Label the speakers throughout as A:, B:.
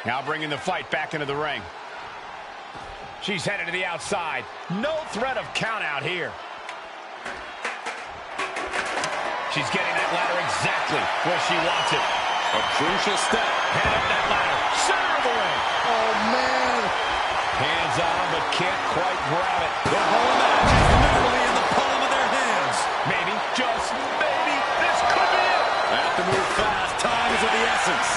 A: Now bringing the fight back into the ring. She's headed to the outside. No threat of count out here. She's getting that ladder exactly where she wants it.
B: A crucial step.
A: Head up that ladder. Center of the ring.
C: Oh, man.
A: Hands on, but can't quite grab it.
B: The whole match is literally in the palm of their hands.
A: Maybe, just maybe, this could be it.
B: Have to move fast. Time is of the essence.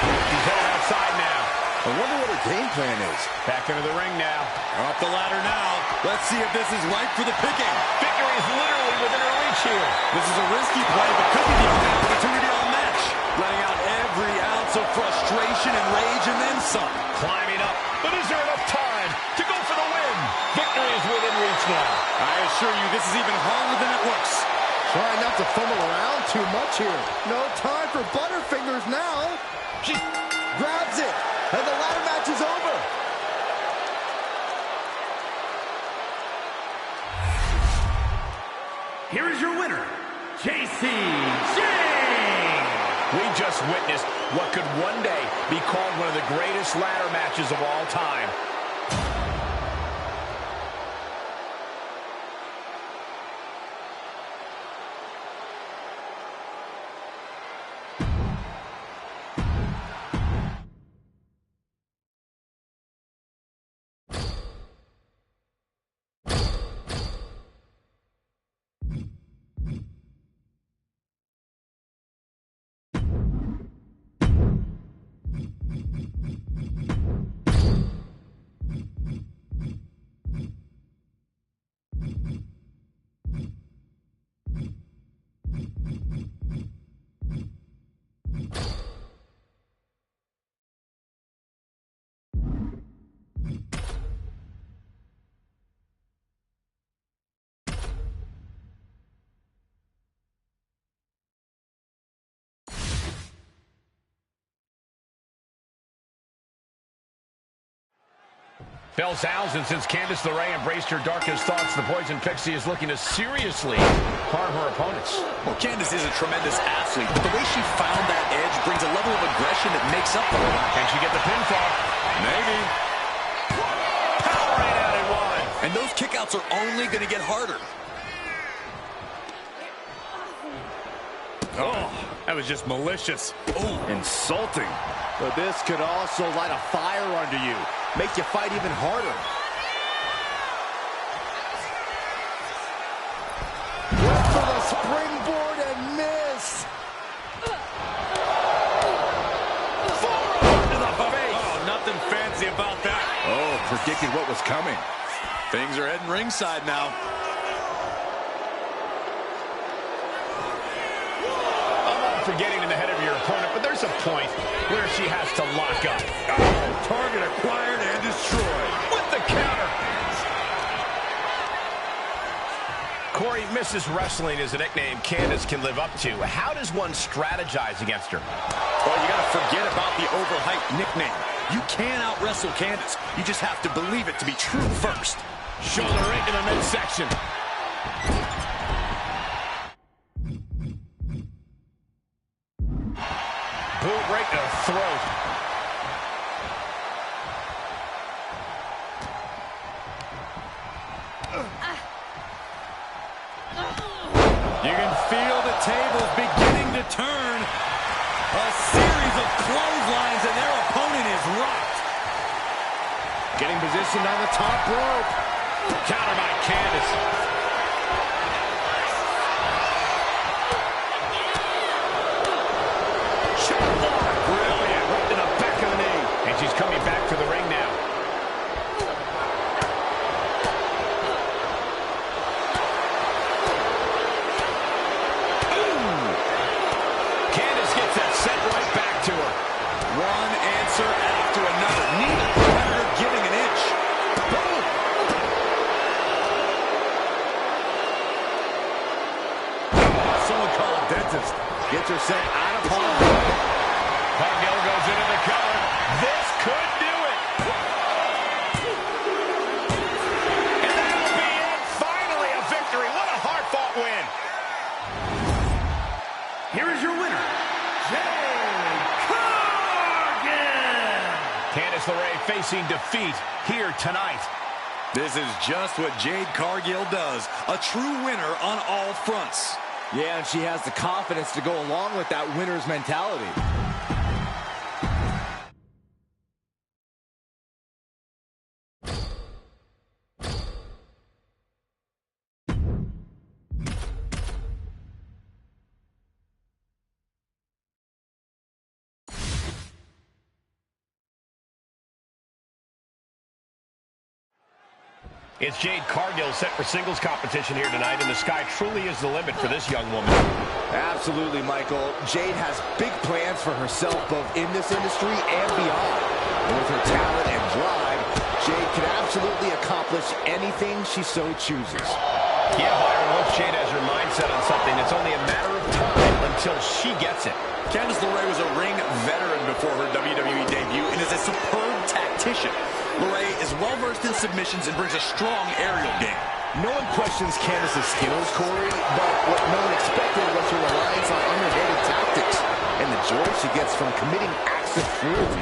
A: She's headed outside now.
C: I wonder what her game plan is.
A: Back into the ring now.
B: Up the ladder now. Let's see if this is ripe for the picking.
A: Victory is literally within her reach here.
B: This is a risky play, but could be the only opportunity on the match. Letting out every ounce of frustration and rage and then some.
A: Climbing up, but is there enough time to go for the win? Victory is within reach now.
B: I assure you, this is even harder than it looks.
C: Trying not to fumble around too much here. No time for butterfingers now.
A: She
C: Grabs it, and the ladder match is over.
D: Here is your winner, J.C. James.
A: We just witnessed what could one day be called one of the greatest ladder matches of all time. Bell sounds, and since Candice LeRae embraced her darkest thoughts, the Poison Pixie is looking to seriously harm her opponents.
B: Well, Candice is a tremendous athlete, but the way she found that edge brings a level of aggression that makes up for it.
A: Can she get the pinfall?
B: Maybe.
A: Power right out in one.
B: And those kickouts are only going to get harder.
A: Oh, that was just malicious.
B: Oh,
C: Insulting. But this could also light a fire under you. Make you fight even harder. Went for the springboard and miss.
A: Forearm to the face.
B: Oh, nothing fancy about that.
C: Oh, predicted what was coming.
B: Things are heading ringside now.
A: For getting in the head of your opponent, but there's a point where she has to lock up.
B: Oh, target acquired and destroyed.
A: With the counter. Corey, Mrs. Wrestling is a nickname Candice can live up to. How does one strategize against her?
B: Well, you got to forget about the overhyped nickname. You can out-wrestle Candice. You just have to believe it to be true first.
A: Shoulder right in the midsection. Boot right to the throat.
B: You can feel the tables beginning to turn. A series of clotheslines and their opponent is rocked.
C: Getting positioned on the top rope.
A: Counter by Candice. Brilliant. Right to the back of the knee. And she's coming back to the ring now. Candice gets that set right back to her.
B: One answer after another. Neither competitor giving an inch.
A: Boom.
C: Someone call a dentist. Gets her set out of harm's way.
A: Cargill goes into the cover. This could do it. And that'll be it. Finally a victory. What a hard-fought win.
D: Here is your winner, Jay Cargill.
A: Candice LeRae facing defeat here tonight.
B: This is just what Jade Cargill does. A true winner on all fronts.
C: Yeah, and she has the confidence to go along with that winner's mentality.
A: It's Jade Cargill set for singles competition here tonight, and the sky truly is the limit for this young woman.
C: Absolutely, Michael. Jade has big plans for herself both in this industry and beyond. And with her talent and drive, Jade can absolutely accomplish anything she so chooses.
A: Yeah, Byron, once Jade has her mindset on something, it's only a matter of time until she gets it.
B: Candice LeRae was a ring veteran before her WWE debut and is a superb tactician. LeRae is well-versed in submissions and brings a strong aerial game.
C: No one questions Candice's skills, Corey, but what no one expected was her reliance on underhanded tactics and the joy she gets from committing acts of cruelty.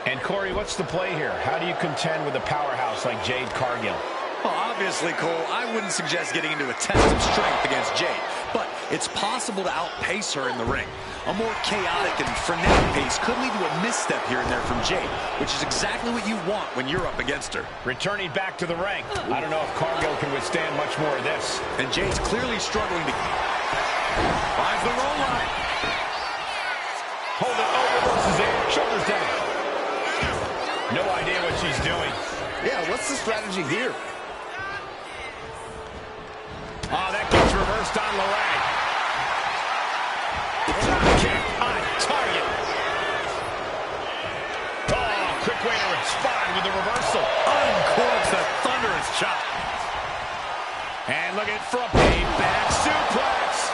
A: And Corey, what's the play here? How do you contend with a powerhouse like Jade Cargill?
B: Well, obviously, Cole, I wouldn't suggest getting into a test of strength against Jade, but it's possible to outpace her in the ring. A more chaotic and frenetic pace could lead to a misstep here and there from Jade, which is exactly what you want when you're up against her.
A: Returning back to the ring. I don't know if Cargill can withstand much more of this.
B: And Jade's clearly struggling to... Finds the roll line.
A: Hold it, oh, reverses it. Shoulders down. No idea what she's doing.
C: Yeah, what's the strategy here?
A: Oh, that gets reversed on LeRae. Kick on target. Oh, quick way to respond with the reversal.
B: Uncorks a thunderous chop.
A: And looking for a payback suplex.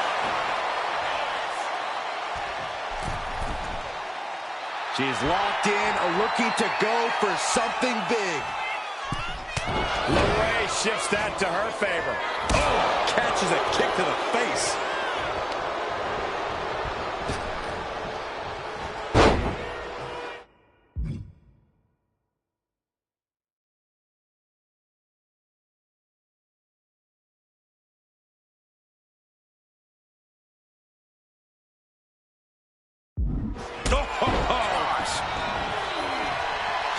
C: She's locked in, looking to go for something big.
A: LeRae shifts that to her favor.
B: Oh, catches a kick to the face.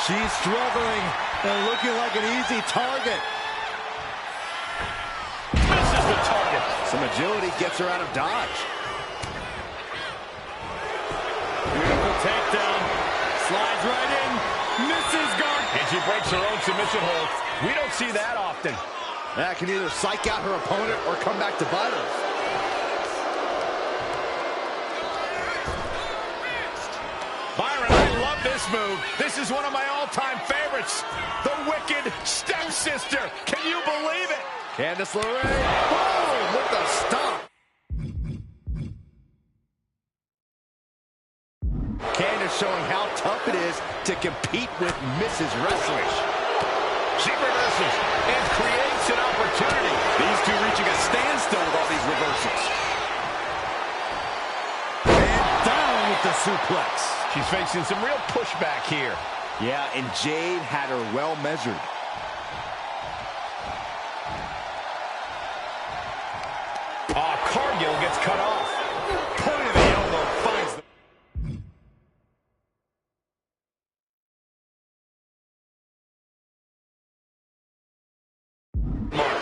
C: She's struggling and looking like an easy target.
A: Misses the target.
C: Some agility gets her out of dodge.
B: Beautiful takedown. Slides right in. Misses guard.
A: And she breaks her own submission hold. We don't see that often.
C: That can either psych out her opponent or come back to bite her.
A: Byron, I love this move. This is one of my all-time favorites. The Wicked Stepsister. Can you believe it?
C: Candice LeRae. Boom! With the stomp. Candice showing how tough it is to compete with Mrs. Wrestling.
A: She reverses and creates an opportunity.
B: These two reaching a standstill with all these reversals. And down with the suplex.
A: She's facing some real pushback here.
C: Yeah, and Jade had her well measured.
A: Cargill gets cut off.
B: Point of the elbow finds the...
A: Mark.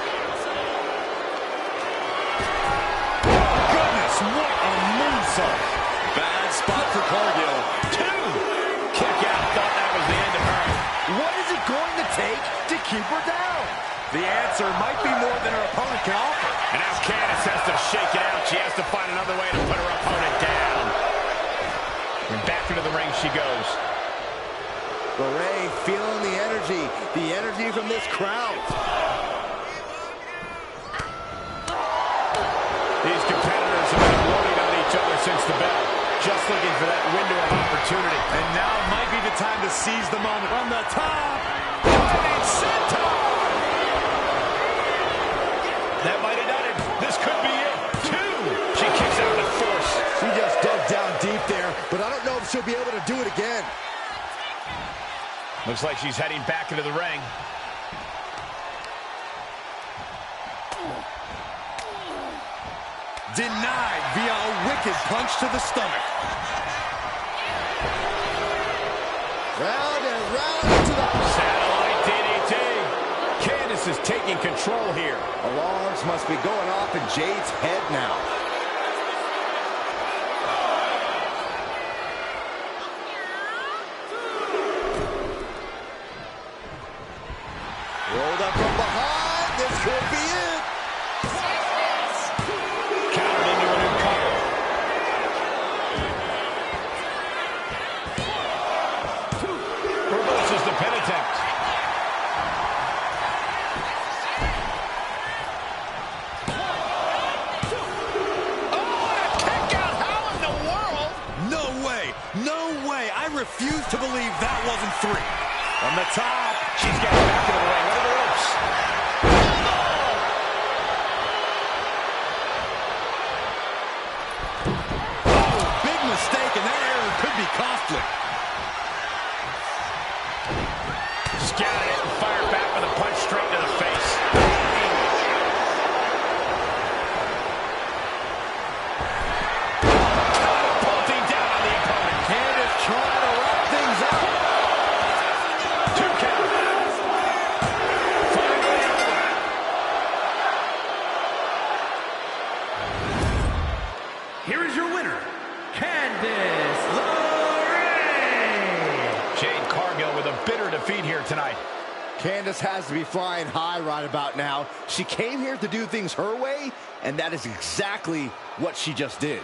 B: Goodness, what a moonsault. Bad spot for Cargill.
A: Kick out. Thought that was the end of her.
C: What is it going to take to keep her down?
B: The answer might be more than her opponent can offer.
A: And now Candice has to shake it out. She has to find another way to put her opponent down. And back into the ring she goes.
C: LeRae feeling the energy from this crowd.
A: These competitors have been loading on each other since the bell. Just looking for that window of opportunity.
B: And now might be the time to seize the moment. From the top. Opening center.
A: That might have done it. This could be it. 2. She kicks out with force.
C: She just dug down deep there, but I don't know if she'll be able to do it again.
A: Looks like she's heading back into the ring.
B: Denied via a wicked punch to the stomach.
C: Round and round into the...
A: Satellite DDT. Candice is taking control here.
C: Alarms must be going off in Jade's head now. Rolled up from behind. This could be it.
A: Countered into a new cover. Reverses the pin attempt.
B: No way. I refuse to believe that wasn't 3.
A: From the top, she's getting back into the ring. What are the ropes?
B: Oh, big mistake, and that error could be costly.
A: Scattered it and fired back with a punch straight to the face. Catapulting down on the opponent.
C: Candice trying to wrap things up.
A: 2 count. Finally over.
D: Here is your winner, Candice LeRae.
A: Jade Cargill with a bitter defeat here tonight.
C: Candice has to be flying high right about now. She came here to do things her way, and that is exactly what she just did.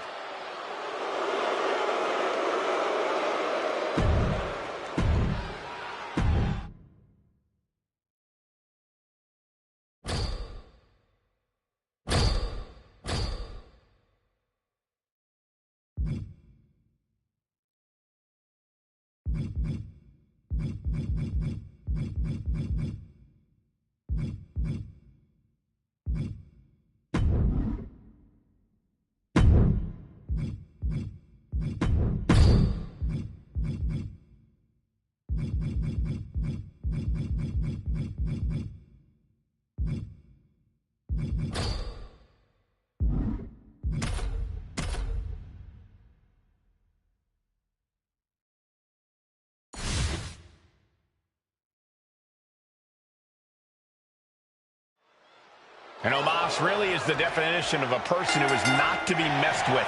A: And Omos really is the definition of a person who is not to be messed with.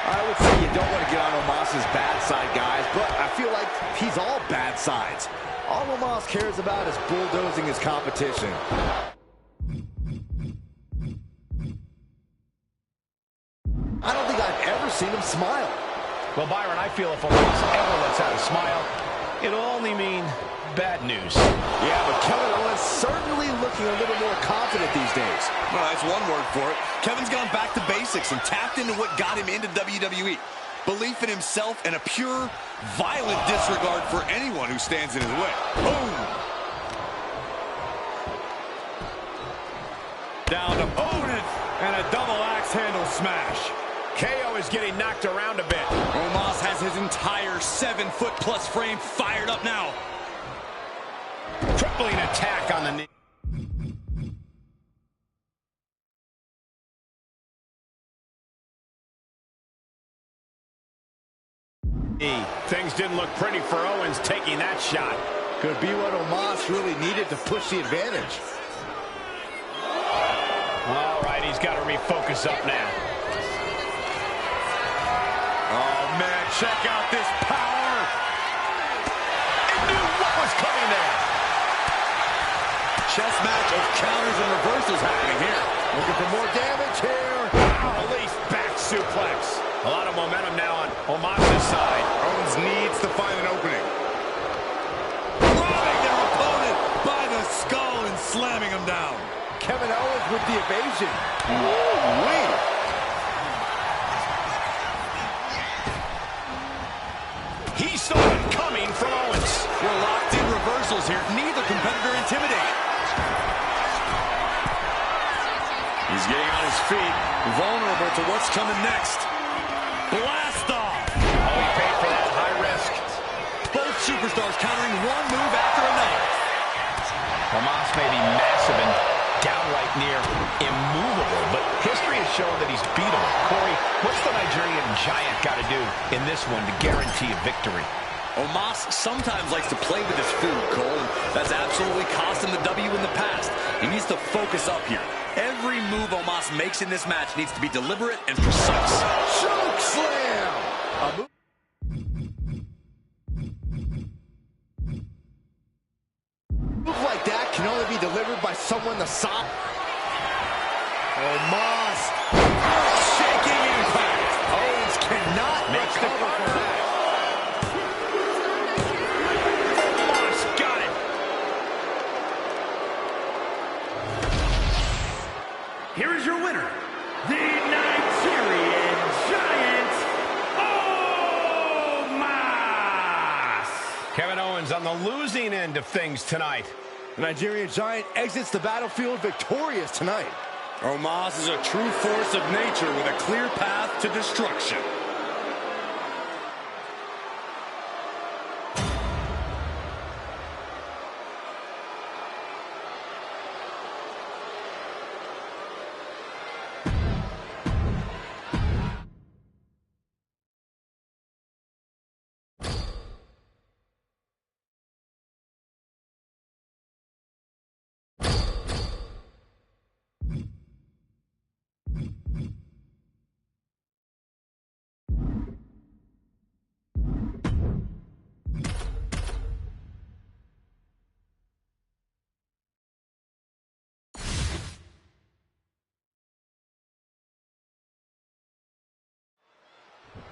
C: I would say you don't want to get on Omos's bad side, guys, but I feel like he's all bad sides. All Omos cares about is bulldozing his competition. I don't think I've ever seen him smile.
A: Well, Byron, I feel if Omos ever lets out a smile, it'll only mean bad news.
C: Yeah, but Kevin Owens certainly looking a little more confident these days.
B: Well, that's one word for it. Kevin's gone back to basics and tapped into what got him into WWE. Belief in himself and a pure, violent disregard for anyone who stands in his way. Boom! Down opponent and a double axe handle smash.
A: KO is getting knocked around a bit.
B: Omos has his entire 7-foot-plus frame fired up now.
A: Crippling attack on the knee. Things didn't look pretty for Owens taking that shot.
C: Could be what Omos really needed to push the advantage.
A: All right, he's got to refocus up now.
B: Oh, man, check out this power.
A: He knew what was coming there.
B: Chess match of counters and reversals happening here.
C: Looking for more damage here.
A: Release back suplex. A lot of momentum now on Omos' side.
B: Owens needs to find an opening. Grabbing their opponent by the skull and slamming him down.
C: Kevin Owens with the evasion. Woo-wee.
A: He saw it coming from Owens.
B: We're locked in reversals here. Neither competitor intimidated. He's getting on his feet, vulnerable to what's coming next. Blast off.
A: Oh, he paid for that high risk.
B: Both super superstars countering one move after another.
A: Omos may be massive and downright near immovable, but history has shown that he's beatable. Corey, what's the Nigerian giant got to do in this one to guarantee a victory?
B: Omos sometimes likes to play with his food, Cole, and that's absolutely cost him the W in the past. He needs to focus up here. Every move Omos makes in this match needs to be deliberate and precise.
C: Choke slam! A move like that can only be delivered by someone the size. Omos. Shaking impact. Owens cannot recover from that.
D: Here is your winner, the Nigerian Giant, Omos.
A: Kevin Owens on the losing end of things tonight.
C: The Nigerian Giant exits the battlefield victorious tonight.
B: Omos is a true force of nature with a clear path to destruction.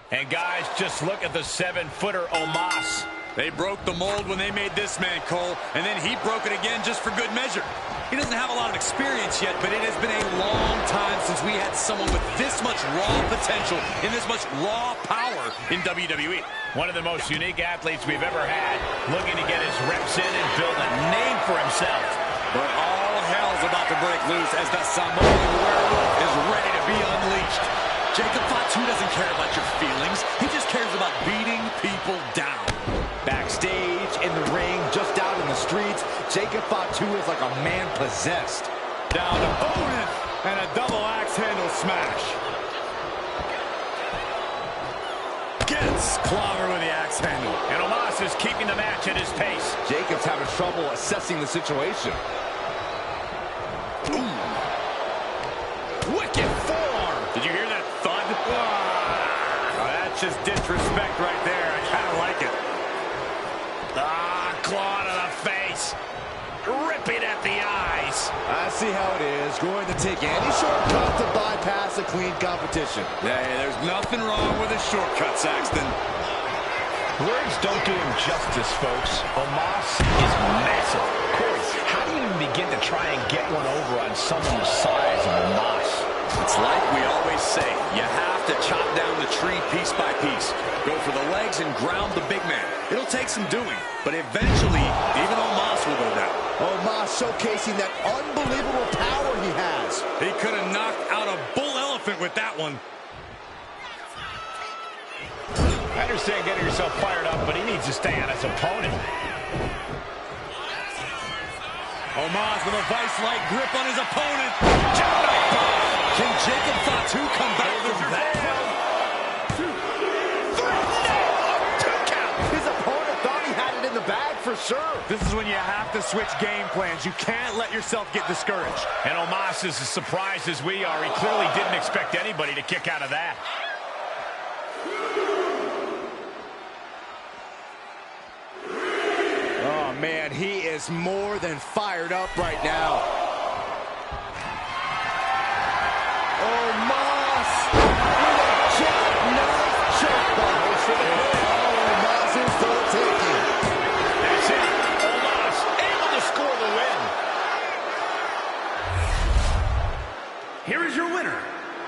A: And guys, just look at the 7-footer Omos.
B: They broke the mold when they made this man, Cole, and then he broke it again just for good measure. He doesn't have a lot of experience yet, but it has been a long time since we had someone with this much raw potential and this much raw power in WWE.
A: One of the most unique athletes we've ever had, looking to get his reps in and build a name for himself.
B: But all hell's about to break loose as the Samoan werewolf is ready to be unleashed. Jacob Fatu doesn't care about your feelings. He just cares about beating people down.
C: Backstage, in the ring, just out in the streets, Jacob Fatu is like a man possessed.
B: Down to Owen and a double axe handle smash. Gets clobbered with the axe handle.
A: And Omos is keeping the match at his pace.
C: Jacob's having trouble assessing the situation.
A: Ooh. Wicked forearm.
B: Did you hear that thud? Oh, that's just disrespect right there. I kind of like it.
A: Claw to the face. Ripping at the eyes.
C: I see how it is. Going to take any shortcut to bypass a clean competition.
B: Hey, there's nothing wrong with a shortcut, Saxton.
A: Words don't do him justice, folks. Omos is massive. Corey, how do you even begin to try and get one over on someone the size of Omos?
B: It's like we always say, you have to chop down the tree piece by piece. Go for the legs and ground the big man. It'll take some doing, but eventually, even Omos will go down.
C: Omos showcasing that unbelievable power he has.
B: He could have knocked out a bull elephant with that one.
A: I understand getting yourself fired up, but he needs to stay on his opponent.
B: Omos with a vice-like grip on his opponent. Can Jacob Fatu come back from that?
C: His opponent thought he had it in the bag for sure.
B: This is when you have to switch game plans. You can't let yourself get discouraged.
A: And Omos is as surprised as we are. He clearly didn't expect anybody to kick out of that.
C: Oh, man, he is more than fired up right now. Omos with a jackknife chokehold for the win. Oh, Omos is for the taking.
A: That's it. Omos able to score the win.
D: Here is your winner,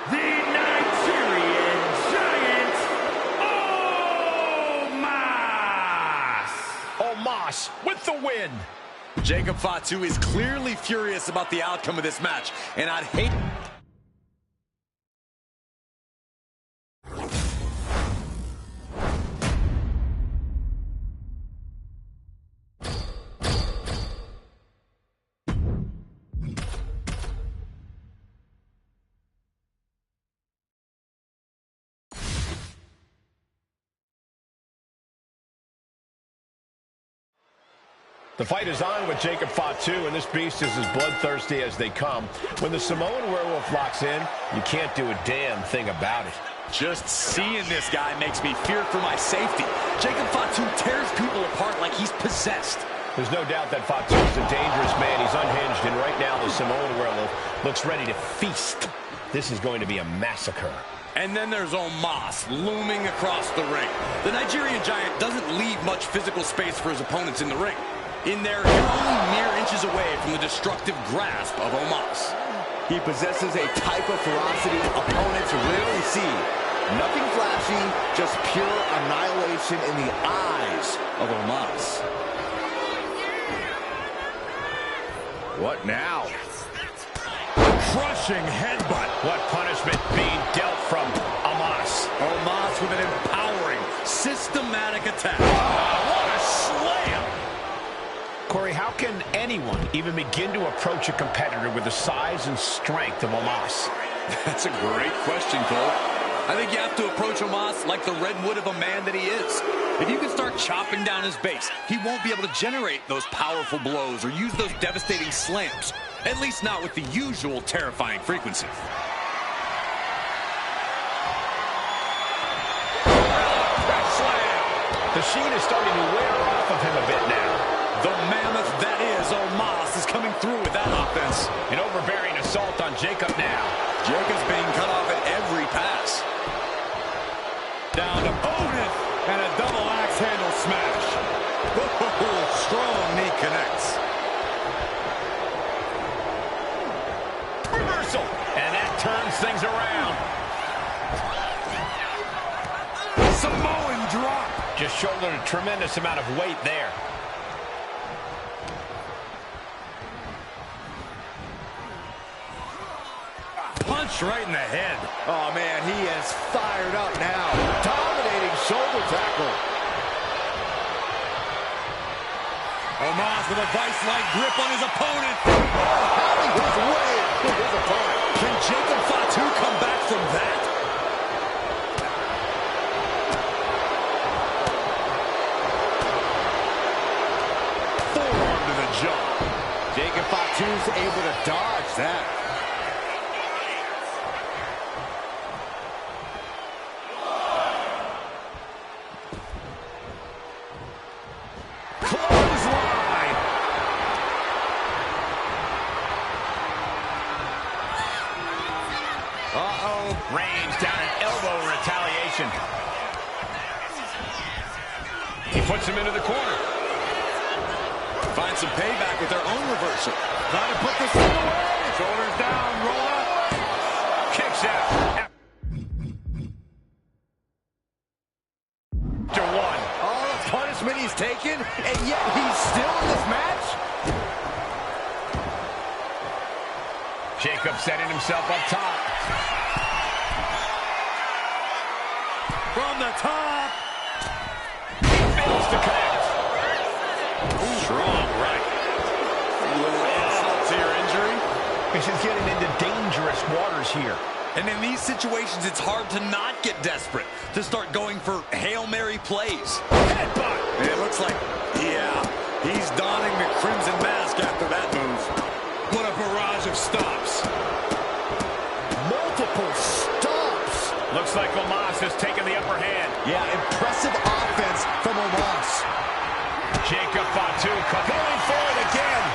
D: the Nigerian Giant, Omos.
A: Omos with the win.
B: Jacob Fatu is clearly furious about the outcome of this match, and I'd hate...
A: The fight is on with Jacob Fatu, and this beast is as bloodthirsty as they come. When the Samoan werewolf locks in, you can't do a damn thing about it.
B: Just seeing this guy makes me fear for my safety. Jacob Fatu tears people apart like he's possessed.
A: There's no doubt that Fatu is a dangerous man. He's unhinged, and right now the Samoan werewolf looks ready to feast. This is going to be a massacre.
B: And then there's Omos looming across the ring. The Nigerian giant doesn't leave much physical space for his opponents in the ring. In there, you're only mere inches away from the destructive grasp of Omos.
C: He possesses a type of ferocity opponents rarely see. Nothing flashy, just pure annihilation in the eyes of Omos. What now?
B: Crushing headbutt.
A: What punishment being dealt from Omos.
B: Omos with an empowering, systematic attack. What a slam!
A: Corey, how can anyone even begin to approach a competitor with the size and strength of Omos?
B: That's a great question, Cole. I think you have to approach Omos like the redwood of a man that he is. If you can start chopping down his base, he won't be able to generate those powerful blows or use those devastating slams. At least not with the usual terrifying frequency.
A: The sheen is starting to wear off of him a bit now.
B: The mammoth that is Omos is coming through with that offense.
A: An overbearing assault on Jacob now.
B: Jacob's being cut off at every pass. Down to Otis and a double axe handle smash. Strong knee connects.
A: Reversal, and that turns things around.
B: Samoan drop.
A: Just shouldered a tremendous amount of weight there.
B: Punch right in the head.
C: Oh, man, he is fired up now. Dominating shoulder tackle.
B: Omos with a vice-like grip on his opponent.
C: Pounding his way to his opponent.
B: Can Jacob Fatu come back from that? Forearm to the jaw.
C: Jacob Fatu's able to dodge that.
A: Range down an elbow in retaliation. He puts him into the corner.
B: Find some payback with their own reversal.
C: Trying to put this thing away.
B: Shoulders down, roll up.
A: Kicks out. After one.
C: All the punishment he's taken, and yet he's still in this match?
A: Jacob setting himself up top.
B: From the top.
A: He fails to connect.
B: Strong right. A little insult to your injury.
A: This is getting into dangerous waters here.
B: And in these situations, it's hard to not get desperate, to start going for Hail Mary plays.
A: Headbutt.
B: It looks like, yeah, he's donning the crimson mask after that move. What a barrage of stops.
C: Multiple stops.
A: Looks like Omos has taken the upper hand.
C: Yeah, impressive offense from Omos.
A: Jacob Fatu going for it again.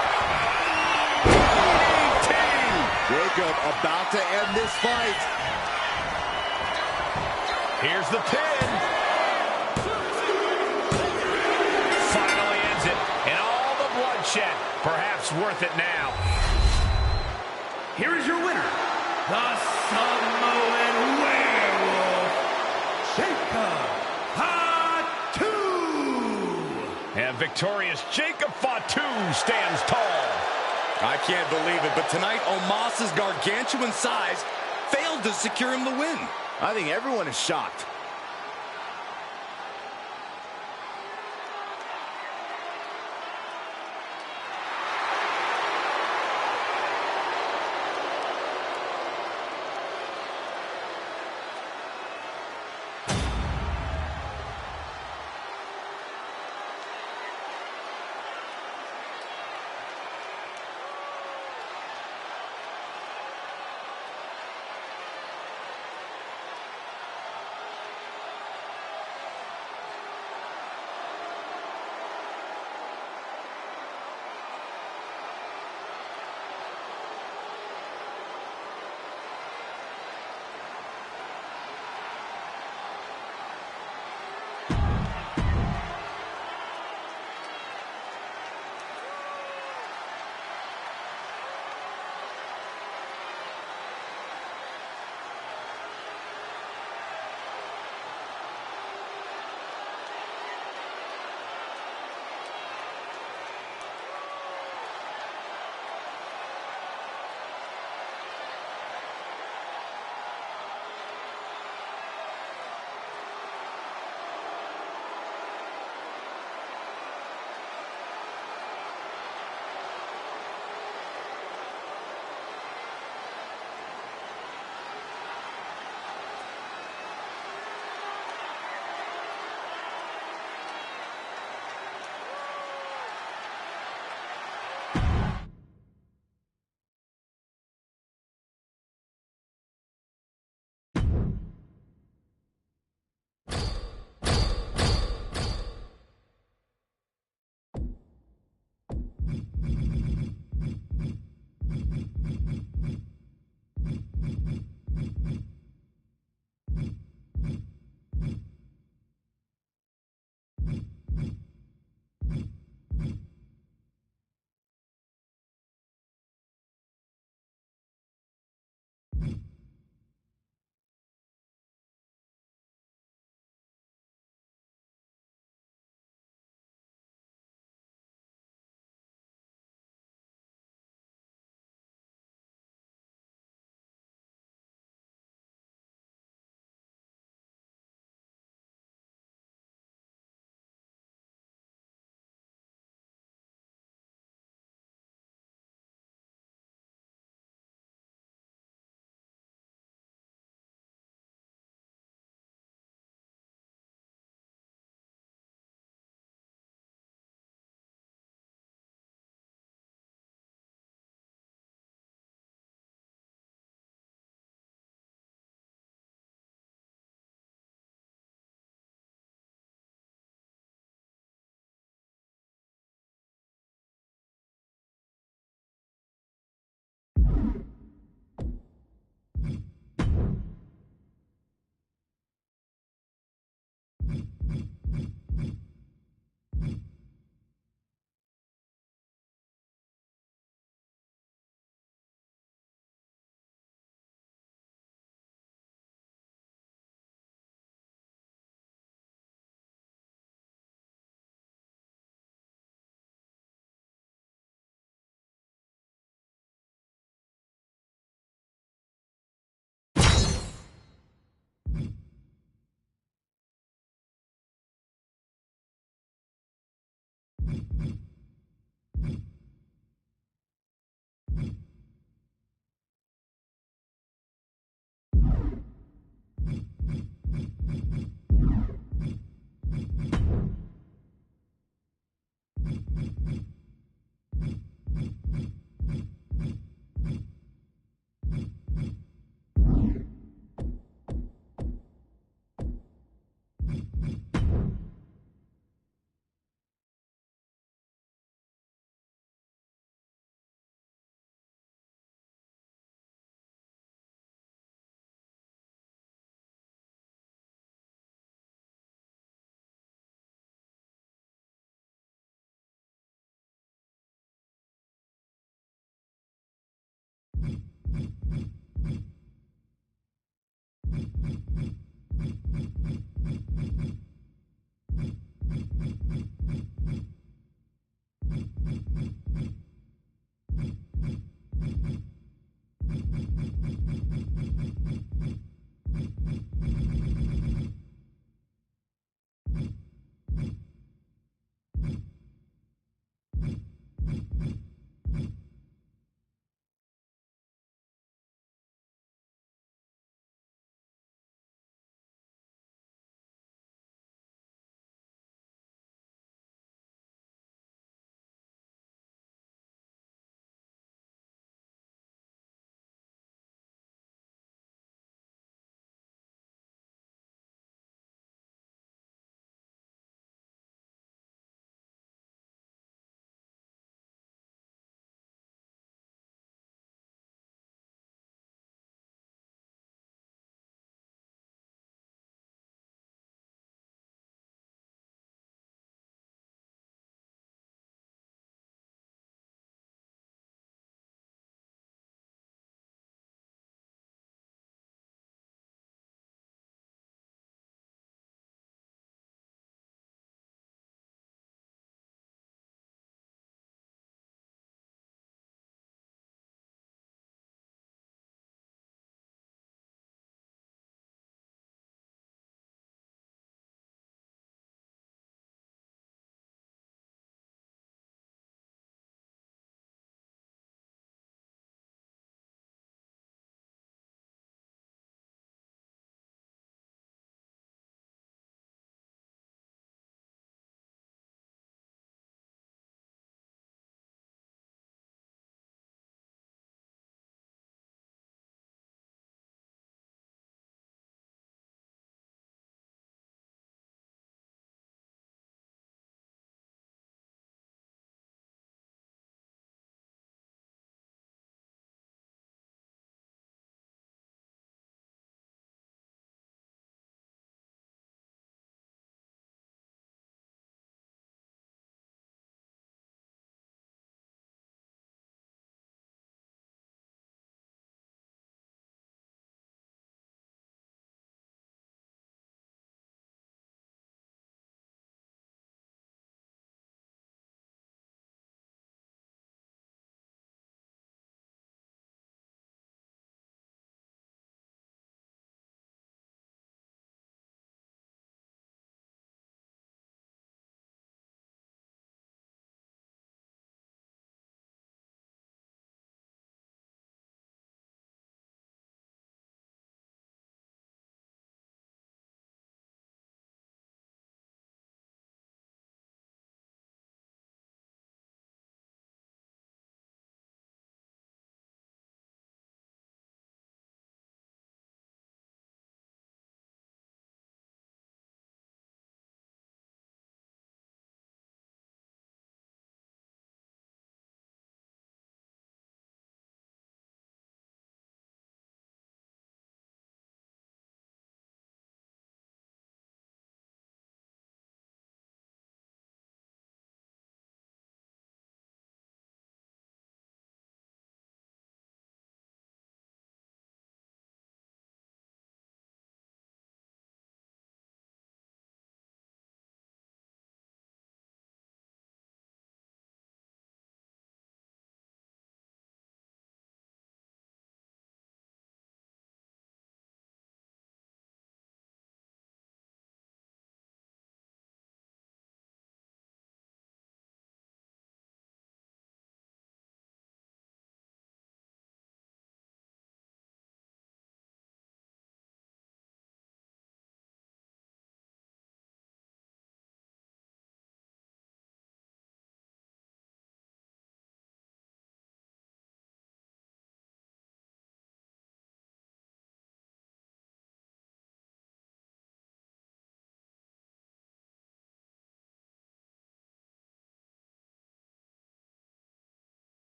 C: Jacob about to end this fight.
A: Here's the pin. Finally ends it. And all the bloodshed, perhaps worth it now.
D: Here is your winner, the Samoan Werewolf, Jacob Fatu.
A: And victorious Jacob Fatu stands tall.
B: I can't believe it, but tonight, Omos's gargantuan size failed to secure him the win.
C: I think everyone is shocked.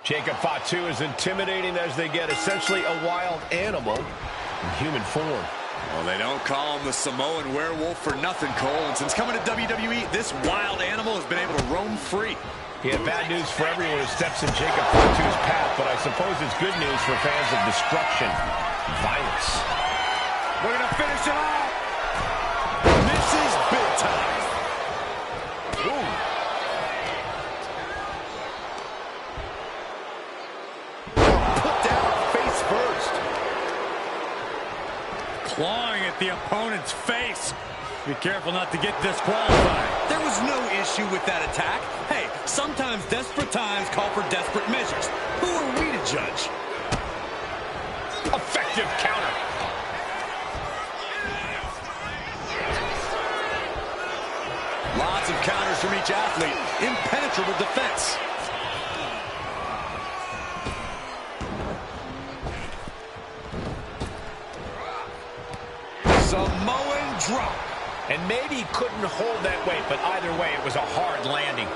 A: Jacob Fatu is intimidating as they get, essentially a wild animal in human form.
B: Well, they don't call him the Samoan werewolf for nothing, Cole. And since coming to WWE, this wild animal has been able to roam free.
A: He had bad news for everyone who steps in Jacob Fatu's path, but I suppose it's good news for fans of destruction, violence.
B: Looking to finish it off. This is big time.
A: Ooh.
C: Put down face first.
B: Clawing at the opponent's face. Be careful not to get disqualified. There was no issue with that attack. Hey, sometimes desperate times call for desperate measures. Who are we to judge?
A: Effective counter.
B: Lots of counters from each athlete. Impenetrable defense. Samoan drop.
A: And maybe he couldn't hold that weight, but either way, it was a hard landing.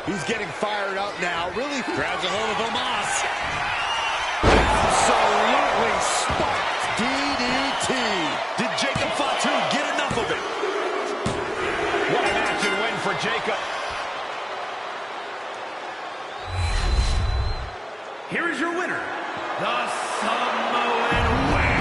C: He's getting fired up now. Really
B: Grabs a hold of Omos.
C: absolutely spiked DDT.
B: Did Jacob Fatu get enough of it?
A: What a match and win for Jacob.
D: Here is your winner, the Samoan Win.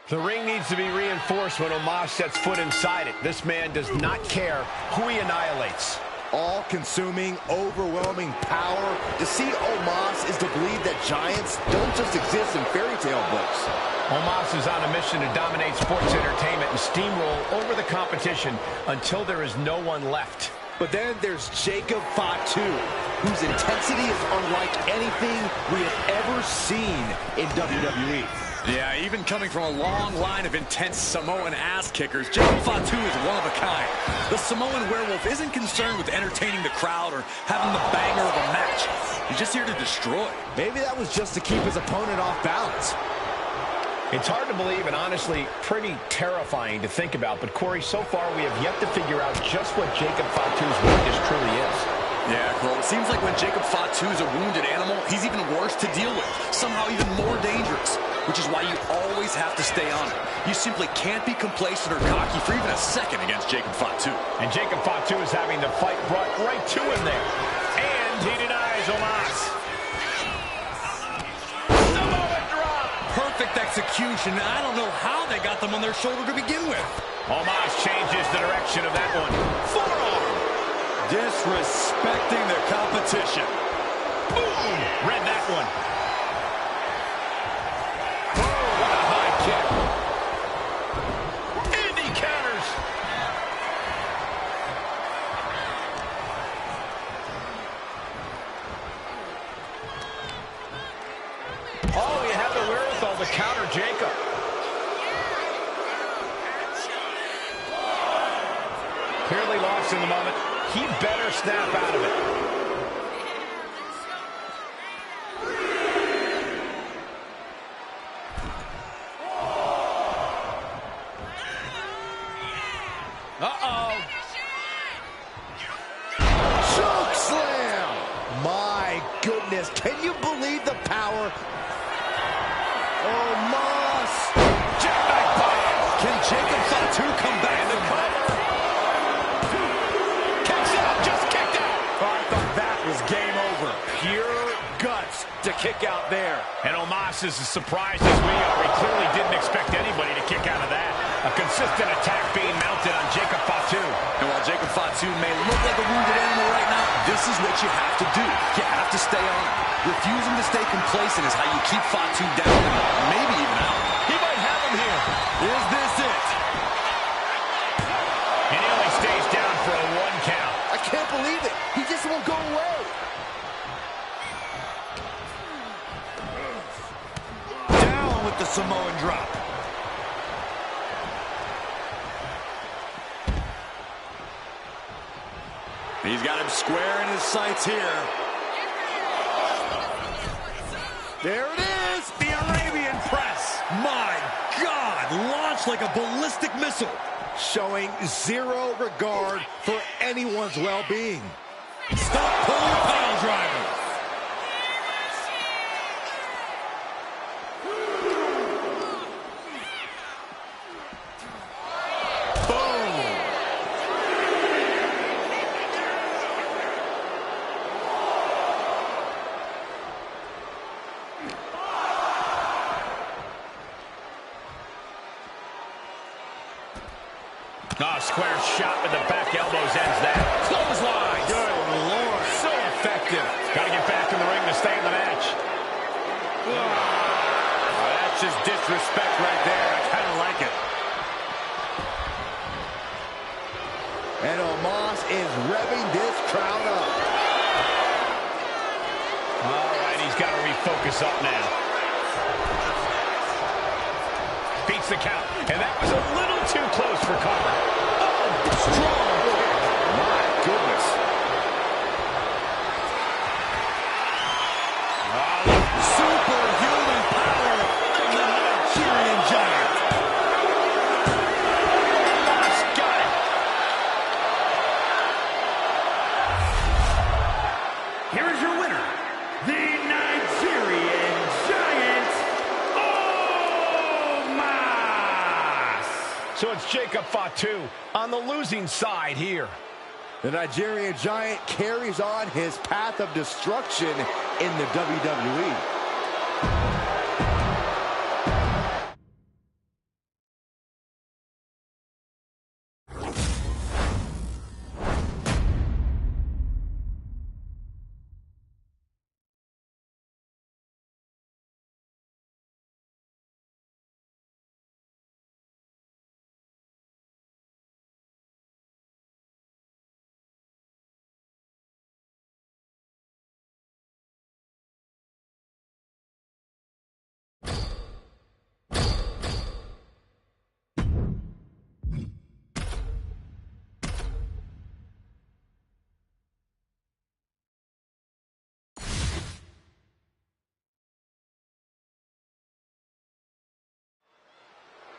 A: The ring needs to be reinforced when Omos sets foot inside it. This man does not care who he annihilates.
C: All-consuming, overwhelming power. To see Omos is to believe that giants don't just exist in fairy tale books.
A: Omos is on a mission to dominate sports entertainment and steamroll over the competition until there is no one left.
C: But then there's Jacob Fatu, whose intensity is unlike anything we have ever seen in WWE.
B: Yeah, even coming from a long line of intense Samoan ass-kickers, Jacob Fatu is one of a kind. The Samoan werewolf isn't concerned with entertaining the crowd or having the banger of a match. He's just here to destroy.
C: Maybe that was just to keep his opponent off balance.
A: It's hard to believe and honestly pretty terrifying to think about, but Corey, so far we have yet to figure out just what Jacob Fatu's weakness truly is.
B: Yeah, Cole, it seems like when Jacob Fatu is a wounded animal, he's even worse to deal with, somehow even more dangerous, which is why you always have to stay on it. You simply can't be complacent or cocky for even a second against Jacob Fatu.
A: And Jacob Fatu is having the fight brought right to him there. And he denies Omos. Samoan drop.
B: Perfect execution. I don't know how they got them on their shoulder to begin with.
A: Omos changes the direction of that one. Forearm.
B: Disrespecting the competition.
A: Boom! Read that one. Oh, what a high kick. And he counters. Oh, you have the wherewithal to counter Jacob. Clearly lost in the moment. He better snap out of it. Uh-oh.
C: Choke slam! My goodness, can you believe the power? Omos!
A: Jackknife bomb.
B: Can Jacob Fatu come back?
A: And the cover. Kicks out, just kicked out.
C: Oh, I thought that was game over. Pure guts to
B: kick out there.
A: And Omos is as surprised as we are. He clearly didn't expect anybody to kick out of that. A consistent attack being mounted on Jacob Fatu.
B: And while Jacob Fatu may look like a wounded animal right now, this is what you have to do. You have to stay on him. Refusing to stay complacent is how you keep Fatu down and maybe even out.
A: He might have him here.
B: Is this it?
A: And he only stays down for a 1 count.
C: I can't believe it. He just won't go away.
B: Down with the Samoan drop. He's got him square in his sights here.
C: There it is.
B: The Arabian press. My God, launched like a ballistic missile.
C: Showing zero regard for anyone's well-being.
B: Stop pulling pile driver.
A: Oh, square shot with the back elbows ends that. Clothesline.
B: Good Lord.
A: So effective. Got to get back in the ring to stay in the match.
B: Oh, that's just disrespect right there. I kind of like it.
C: And Omos is revving this crowd up.
A: All right, he's got to refocus up now. Beats the count. And that was a little too close for cover. Oh, strong kick.
C: My goodness.
B: Superhuman power of the Nigerian Giant.
A: Got it.
D: Here is your winner, the Nigerian Giant, Omos.
A: So it's Jacob Fatu on the losing side here.
C: The Nigerian Giant carries on his path of destruction in the WWE.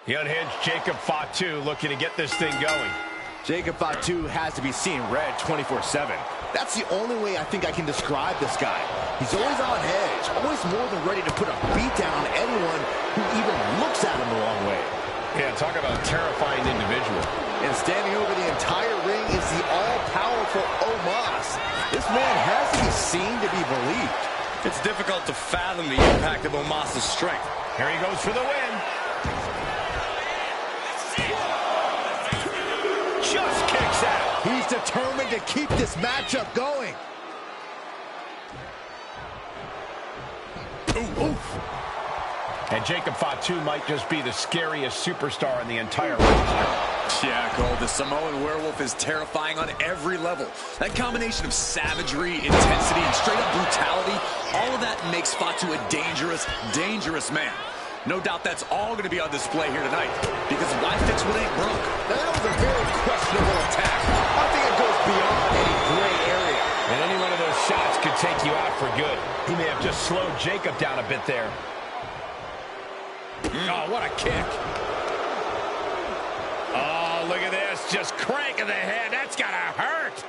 A: The unhinged Jacob Fatu looking to get this thing going.
C: Jacob Fatu has to be seeing red 24/7. That's the only way I think I can describe this guy. He's always on edge, always more than ready to put a beat down on anyone who even looks at him the wrong way.
A: Yeah, talk about a terrifying individual.
C: And standing over the entire ring is the all-powerful Omos. This man has to be seen to be believed.
B: It's difficult to fathom the impact of Omos' strength.
A: Here he goes for the win. Just kicks out.
C: He's determined to keep this matchup going.
A: Oof. And Jacob Fatu might just be the scariest superstar in the entire roster.
B: Yeah, Cole, the Samoan werewolf is terrifying on every level. That combination of savagery, intensity, and straight-up brutality, all of that makes Fatu a dangerous, dangerous man. No doubt that's all going to be on display here tonight, because why fix what ain't broke?
C: Now, that was a very questionable attack. I think it goes beyond any gray area.
A: And any one of those shots could take you out for good. He may have just slowed Jacob down a bit there. Oh, what a kick. Oh, look at this. Just cranking the head. That's got to hurt.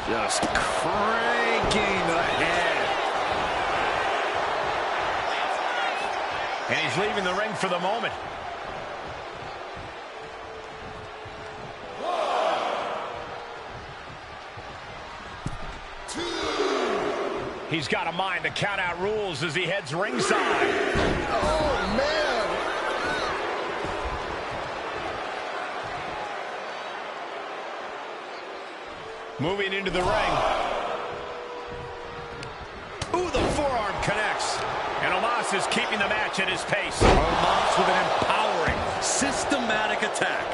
C: Just cranking the head.
A: And he's leaving the ring for the moment. He's got a mind to count out rules as he heads ringside.
C: Oh, man.
A: Moving into the ring. Ooh, the forearm connects. And Omos is keeping the match at his pace.
B: Omos with an empowering, systematic attack.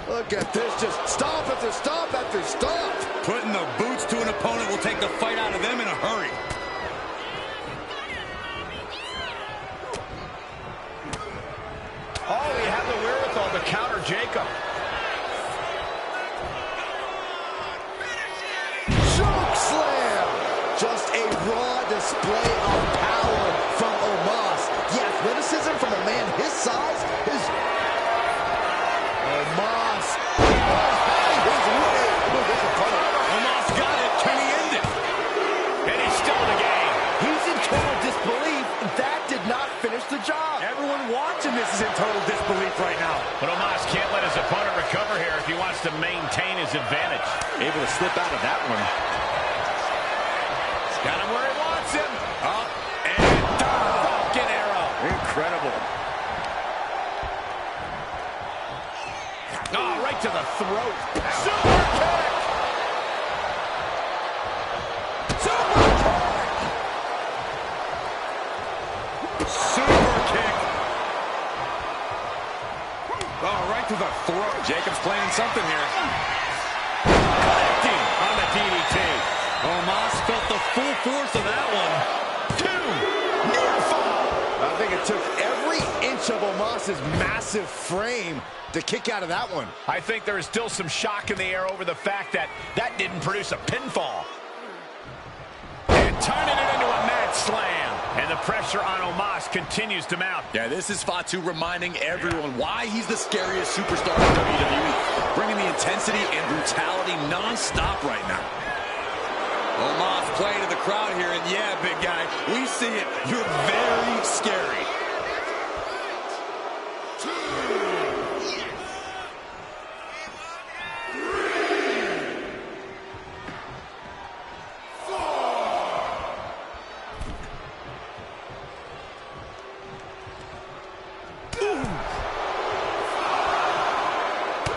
C: Look at this, just stop after stop after stop.
B: Putting the boots to an opponent will take the fight out of them in a hurry.
A: Oh, he had the wherewithal to counter Jacob.
C: Choke slam. Just a raw display of power from Omos. The athleticism from a man his size is... Omos was having his way with his opponent.
B: Omos got it. Can he end it?
A: And he's still in the game.
C: He's in total disbelief. That did not finish the job.
B: Everyone watching this is in total disbelief right now.
A: But Omos can't let his opponent recover here if he wants to maintain his advantage.
B: Able to slip out of that one.
A: He's got him where he wants him.
B: Up and down.
A: Falcon arrow.
B: Incredible.
A: Oh, right to the throat. Super kick. Super kick.
B: Super kick. Oh, right to the throat. Jacob's playing something here.
A: Connecting on the DDT.
B: Omos felt the full force of that one.
A: 2. Near fall.
C: I think it took every inch of Omos's massive frame to kick out of that one.
A: I think there is still some shock in the air over the fact that that didn't produce a pinfall. And turning it into a mat slam. And the pressure on Omos continues to mount.
B: Yeah, this is Fatu reminding everyone why he's the scariest superstar in WWE. Bringing the intensity and brutality non-stop right now. Omos playing to the crowd here, and yeah, big guy, we see it. You're very scary.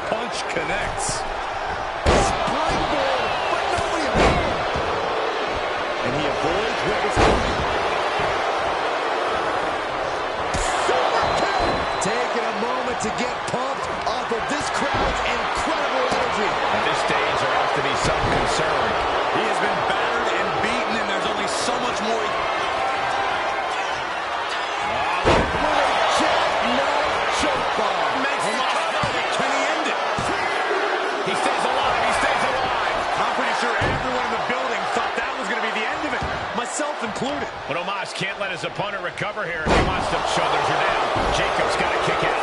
B: Punch connects.
C: Springboard, but nobody home. And he avoids what was coming. Super kick. Taking a moment to get pumped off of this crowd's incredible energy.
A: At this stage, there has to be some concern.
B: He has been battered and beaten, and there's only so much more.
C: Choke bomb.
B: Makes the cover. Can he end it?
A: He stays alive. He stays alive.
B: I'm pretty sure everyone in the building thought that was going to be the end of it, myself included.
A: But Omos can't let his opponent recover here if he wants to show there's her down. Jacob's got to kick out.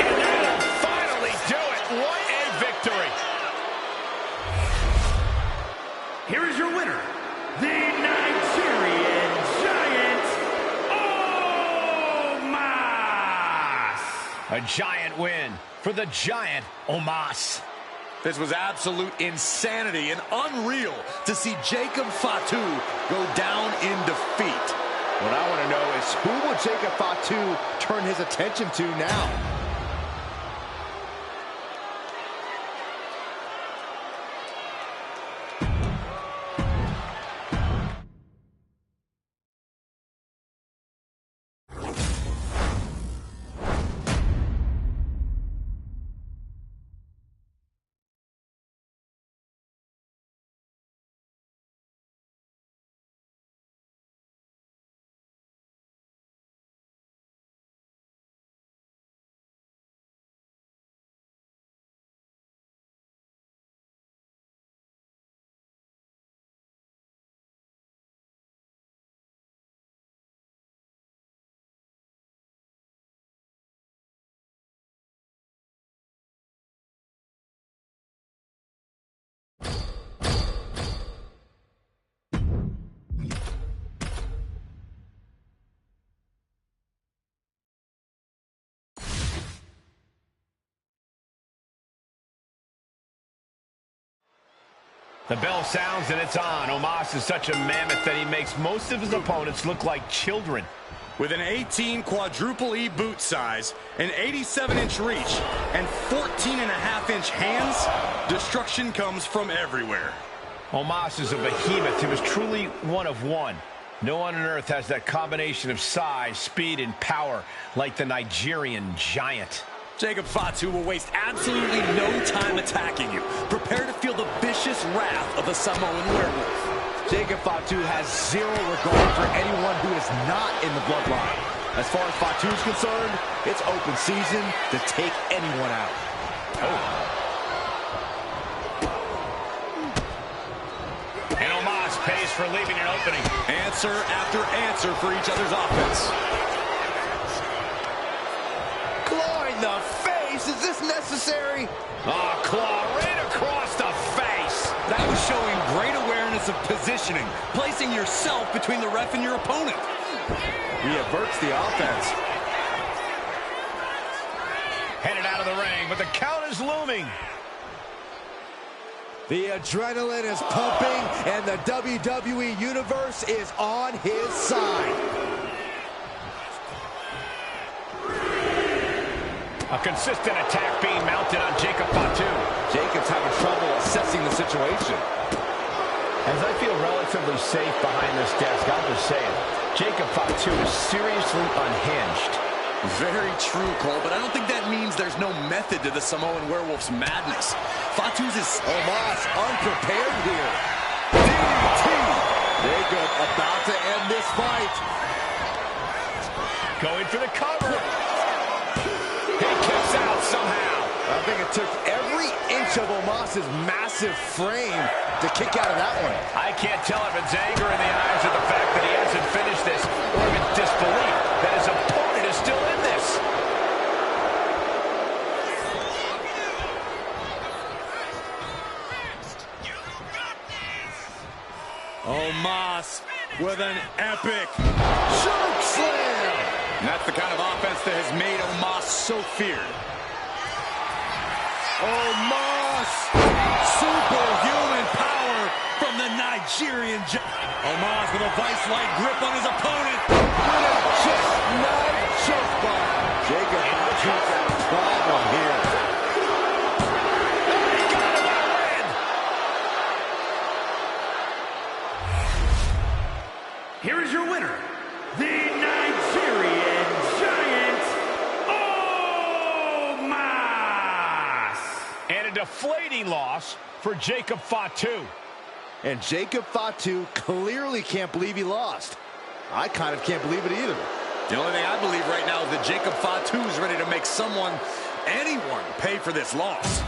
A: And that'll finally do it. What a victory.
D: Here is your winner, the Nigerian Giant, Omos.
A: A giant win for the Giant Omos.
B: This was absolute insanity and unreal to see Jacob Fatu go down in defeat.
C: What I want to know is who will Jacob Fatu turn his attention to now?
A: The bell sounds and it's on. Omos is such a mammoth that he makes most of his opponents look like children.
B: With an 18 quadruple E boot size, an 87-inch reach, and 14.5-inch hands, destruction comes from everywhere.
A: Omos is a behemoth. He was truly one of one. No one on earth has that combination of size, speed, and power like the Nigerian giant.
B: Jacob Fatu will waste absolutely no time attacking you. Prepare to feel the vicious wrath of the Samoan werewolf.
C: Jacob Fatu has zero regard for anyone who is not in the bloodline. As far as Fatu is concerned, it's open season to take anyone out.
A: And Omos pays for leaving an opening.
B: Answer after answer for each other's offense.
C: Claw in the face, is this necessary?
A: Oh, claw right across the face.
B: That was showing great awareness of positioning, placing yourself between the ref and your opponent.
C: He averts the offense.
A: Headed out of the ring, but the count is looming.
C: The adrenaline is pumping, and the WWE Universe is on his side.
A: A consistent attack being mounted on Jacob Fatu.
C: Jacob's having trouble assessing the situation.
A: As I feel relatively safe behind this desk, I'll just say it. Jacob Fatu is seriously unhinged.
B: Very true, Cole, but I don't think that means there's no method to the Samoan werewolf's madness. Fatu's is...
C: Omos unprepared here. DDT! Jacob about to end this fight.
A: Going for the cover. He kicks out somehow.
C: I think it took every inch of Omos's massive frame to kick out of that one.
A: I can't tell if it's anger in the eyes of the fact that he hasn't finished this, or if it's disbelief that his opponent is still in this.
B: Omos with an epic
C: Choke slam!
B: And that's the kind of offense that has made Omos so feared. Omos! Superhuman power from the Nigerian giant. Omos with a vice-like grip on his opponent.
C: With a chestnut chokebomb. Jacob Fatu's got a problem here.
A: He got him on win.
D: Here is your winner, the Nigerian Giant, Omos!
A: And a deflating loss for Jacob Fatu.
C: And Jacob Fatu clearly can't believe he lost. I kind of can't believe it either.
B: The only thing I believe right now is that Jacob Fatu is ready to make someone, anyone, pay for this loss.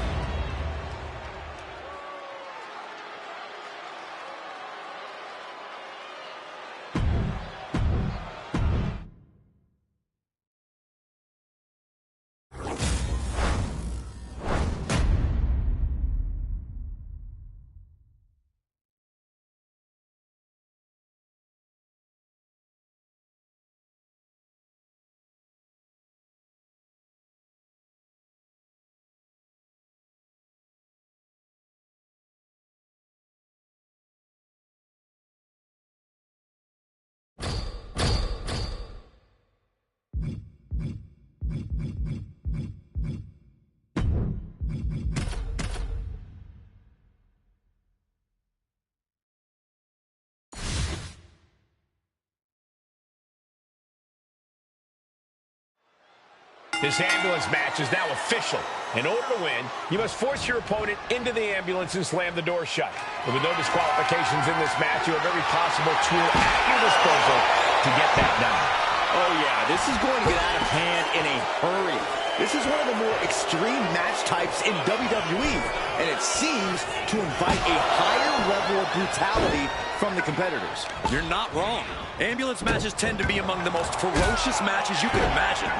A: This ambulance match is now official. In order to win, you must force your opponent into the ambulance and slam the door shut. And with no disqualifications in this match, you have every possible tool at your disposal to get that done.
C: Oh yeah, this is going to get out of hand in a hurry. This is one of the more extreme match types in WWE, and it seems to invite a higher level of brutality from the competitors.
B: You're not wrong. Ambulance matches tend to be among the most ferocious matches you can imagine.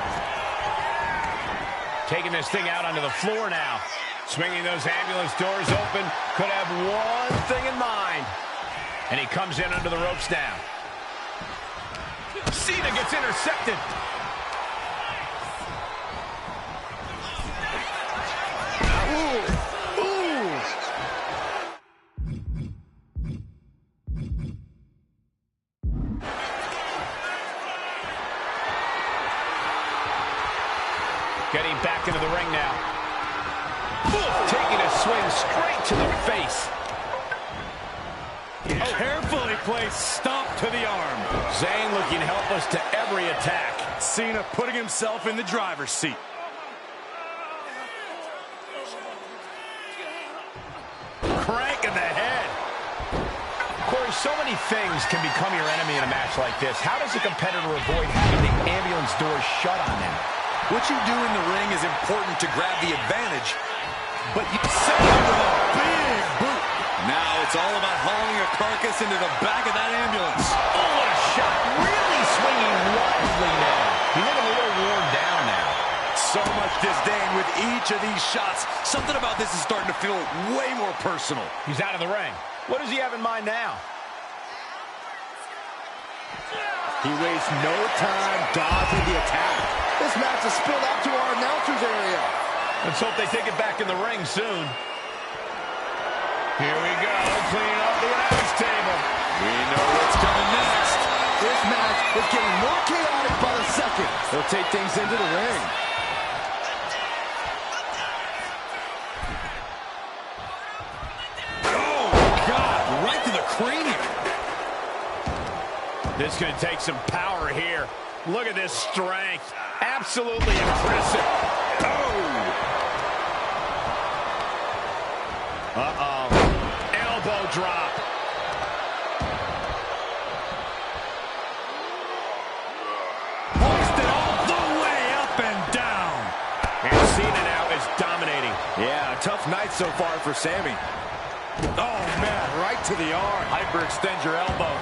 A: Taking this thing out onto the floor now. Swinging those ambulance doors open. Could have one thing in mind. And he comes in under the ropes now. Cena gets intercepted. Getting back into the ring now. Taking a swing straight to the face.
B: Carefully placed stomp to the arm.
A: Zayn looking helpless to every attack.
B: Cena putting himself in the driver's seat.
A: Crank in the head. Corey, so many things can become your enemy in a match like this. How does a competitor avoid having the ambulance doors shut on them?
B: What you do in the ring is important to grab the advantage, but you set it with a big boot. Now it's all about hauling a carcass into the back of that ambulance.
A: Oh, what a shot. Really swinging wildly now. He's looking a little worn down now.
B: So much disdain with each of these shots. Something about this is starting to feel way more personal.
A: He's out of the ring. What does he have in mind now?
C: He wastes no time dodging the attack. This match is spilled out to our announcer's area.
A: Let's hope they take it back in the ring soon. Here we go, cleaning up the announce table.
B: We know what's coming next.
C: This match is getting more chaotic by the second. They'll take things into the ring.
B: Oh, God, right to the cranium.
A: This is going to take some power here. Look at this strength. Absolutely impressive. Oh! Uh-oh. Elbow drop.
B: Hoisted all the way up and down.
A: And Cena now is dominating.
C: Yeah, a tough night so far for Sammy. Oh, man, right to the arm.
B: Hyperextend your elbow.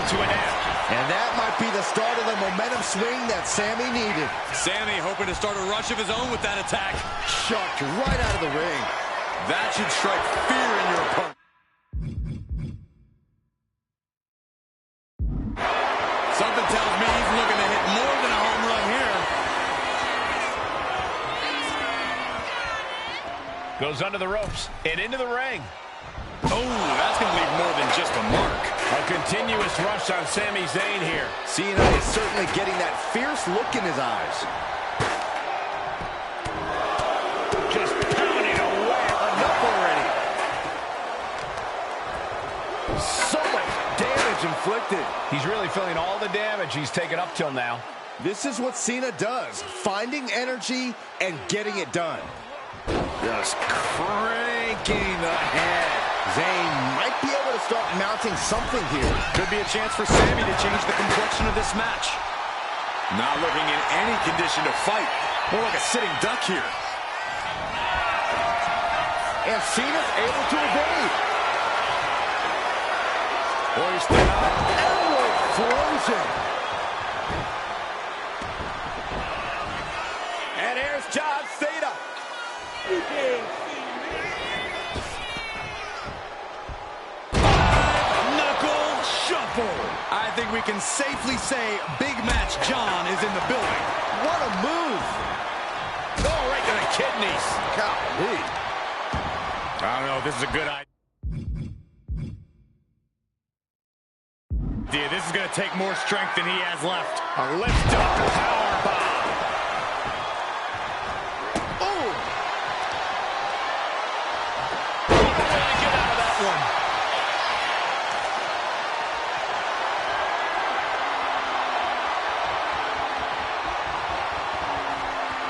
A: To adapt.
C: And that might be the start of the momentum swing that Sammy needed.
B: Sammy hoping to start a rush of his own with that attack.
C: Chucked right out of the ring.
B: That should strike fear in your opponent. Something tells me he's looking to hit more than a home run here.
A: Goes under the ropes and into the ring.
B: Oh, that's going to leave more than just a mark.
A: A continuous rush on Sami Zayn here.
C: Cena is certainly getting that fierce look in his eyes.
A: Just pounding away.
C: Enough already. So much damage inflicted.
A: He's really feeling all the damage he's taken up till now.
C: This is what Cena does. Finding energy and getting it done. Just cranking the head. Zayn might be able to start mounting something here.
B: Could be a chance for Sammy to change the complexion of this match. Not looking in any condition to fight. More like a sitting duck here.
C: And Cena's able to evade.
B: Hoisted up.
C: Elbow explosion. And here's John Cena.
B: I think we can safely say Big Match John is in the building.
C: What a move.
A: Oh, right to the kidneys.
C: Golly.
B: I don't know if this is a good idea. This is going to take more strength than he has left.
A: A lift up power bomb.
C: Oh.
A: Get out of that one.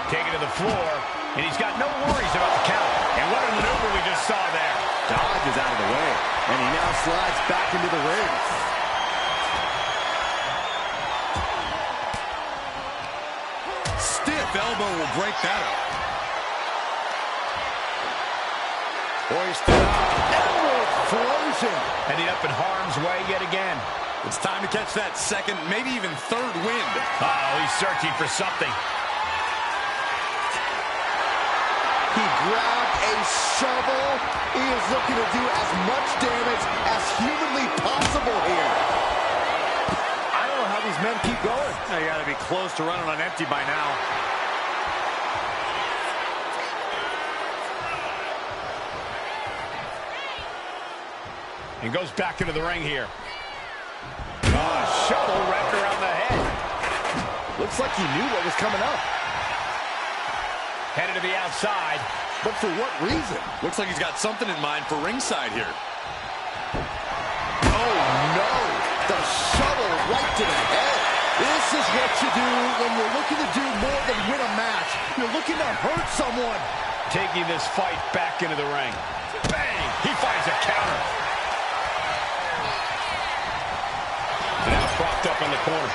A: Taken to the floor, and he's got no worries about the count. And what a maneuver we just saw there.
C: Dodge is out of the way, and he now slides back into the ring.
B: Stiff elbow will break that up.
C: Hoisted up. Elbow explosion.
A: Ending up in harm's way yet again.
B: It's time to catch that second, maybe even third wind.
A: Oh, he's searching for something.
C: He grabbed a shovel. He is looking to do as much damage as humanly possible here. I don't know how these men keep going.
B: They got to be close to running on empty by now.
A: And goes back into the ring here. Shovel wrapped around the head.
C: Looks like he knew what was coming up.
A: Headed to the outside.
C: But for what reason?
B: Looks like he's got something in mind for ringside here.
C: Oh, no. The shovel right to the head. This is what you do when you're looking to do more than win a match. You're looking to hurt someone.
A: Taking this fight back into the ring. Bang! He finds a counter. Now propped up in the corner.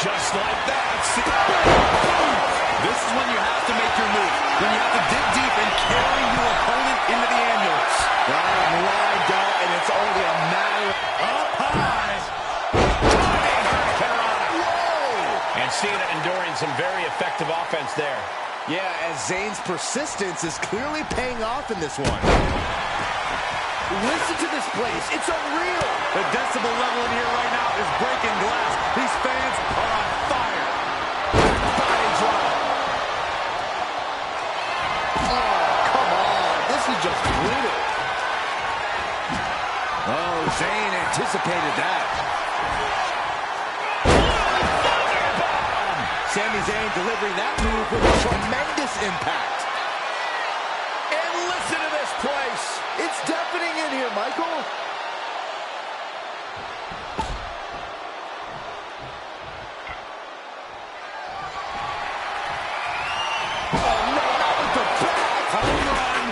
A: Just like that.
B: This is when you have to make your move. When you have to dig deep and carry your opponent into the ambulance.
C: Got him lined up, and it's only a matter
A: Up high. Whoa! And Cena enduring some very effective offense there.
C: Yeah, as Zayn's persistence is clearly paying off in this one. Listen to this place. It's unreal.
B: The decibel level in here right now is breaking glass. These fans are on fire.
C: Body drop. Oh, come on. This is just brutal. Oh, Zayn anticipated that. Sami Zayn delivering that move with a tremendous impact. And listen to this place. It's deafening in here, Michael. Oh, no, not with the back. Home run.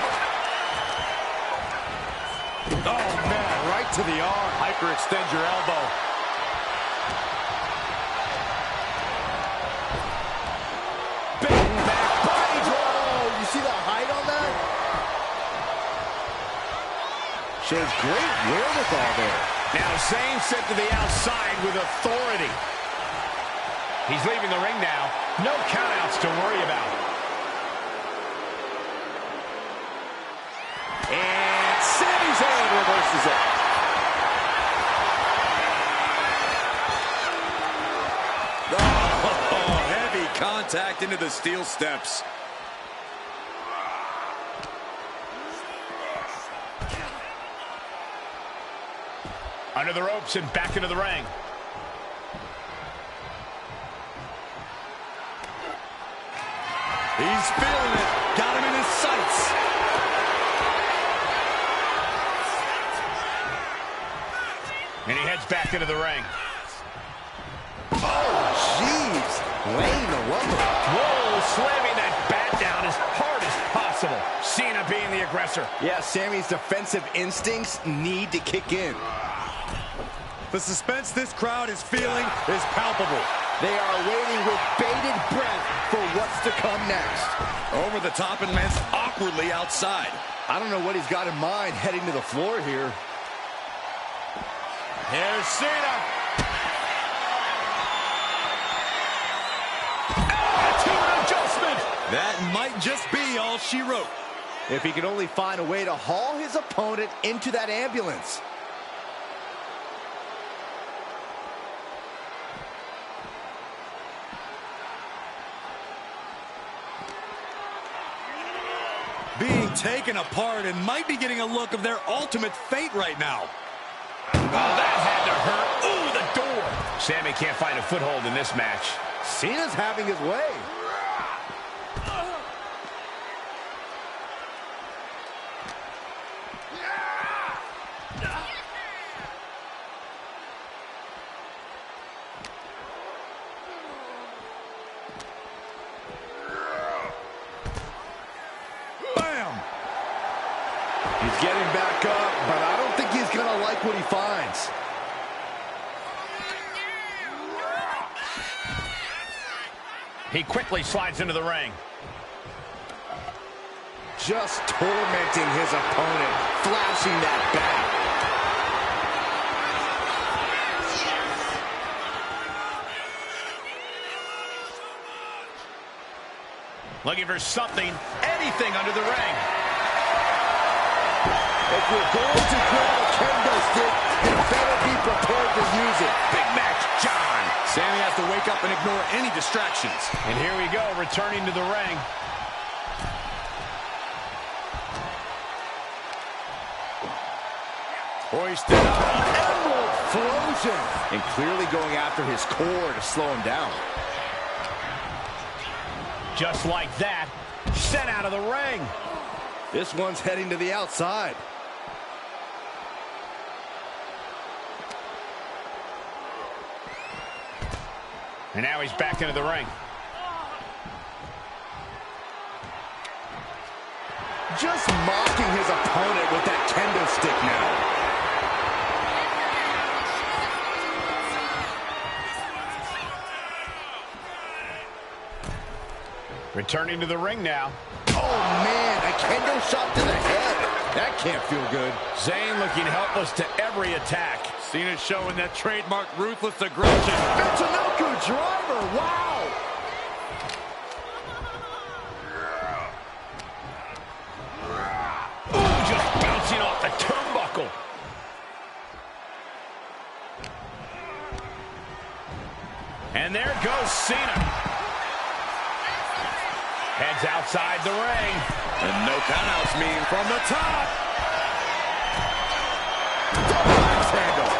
C: Oh, man, right to the arm.
B: Hyperextend your elbow.
C: Big back body draw. You see the height on that? Shows great wherewithal there.
A: Now Zayn sent to the outside with authority. He's leaving the ring now. No countouts to worry about.
C: And Sami Zayn reverses it.
B: Oh, heavy contact into the steel steps.
A: Under the ropes and back into the ring.
B: He's feeling it. Got him in his sights.
A: And he heads back into the ring.
C: Oh, jeez. Laying the lumber.
A: Whoa, slamming that bat down as hard as possible. Cena being the aggressor.
C: Yeah, Sami's defensive instincts need to kick in.
B: The suspense this crowd is feeling is palpable.
C: They are waiting with bated breath for what's to come next.
B: Over the top and lands awkwardly outside.
C: I don't know what he's got in mind heading to the floor here.
A: Here's Cena. Attitude adjustment.
B: That might just be all she wrote.
C: If he can only find a way to haul his opponent into that ambulance.
B: Being taken apart and might be getting a look of their ultimate fate right now.
A: Oh, that had to hurt. Ooh, the door. Sami can't find a foothold in this match.
C: Cena's having his way. He's getting back up, but I don't think he's going to like what he finds.
A: He quickly slides into the ring.
C: Just tormenting his opponent, flashing that bat.
A: Looking for something, anything under the ring.
C: If you're going to grab a kendo stick, you better be prepared to use it.
A: Big match, John.
B: Sami has to wake up and ignore any distractions.
A: And here we go, returning to the ring.
B: Hoisted up.
C: Emerald explosion. And clearly going after his core to slow him down.
A: Just like that, sent out of the ring.
C: This one's heading to the outside.
A: And now he's back into the ring.
C: Just mocking his opponent with that kendo stick now.
A: Returning to the ring now.
C: Oh, man, a kendo shot to the head. That can't feel good.
A: Zayn looking helpless to every attack.
B: Cena showing that trademark ruthless aggression.
C: Michinoku driver, wow.
A: Ooh, just bouncing off the turnbuckle. And there goes Cena. Heads outside the ring.
B: And no countouts mean from the top.
C: Double axe handle.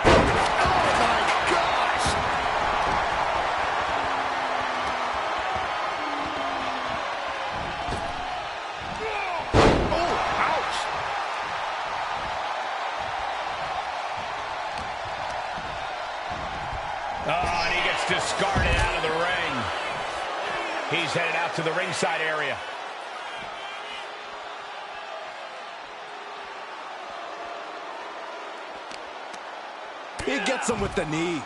C: Oh, my gosh. Oh, ouch.
A: Oh, and he gets discarded out of the ring. He's headed out to the ringside area.
C: He gets him with the knee.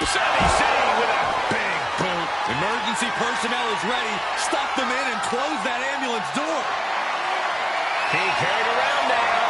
A: Sammy Zayn with a big boot.
B: Emergency personnel is ready. Stop them in and close that ambulance door.
A: He carried around now.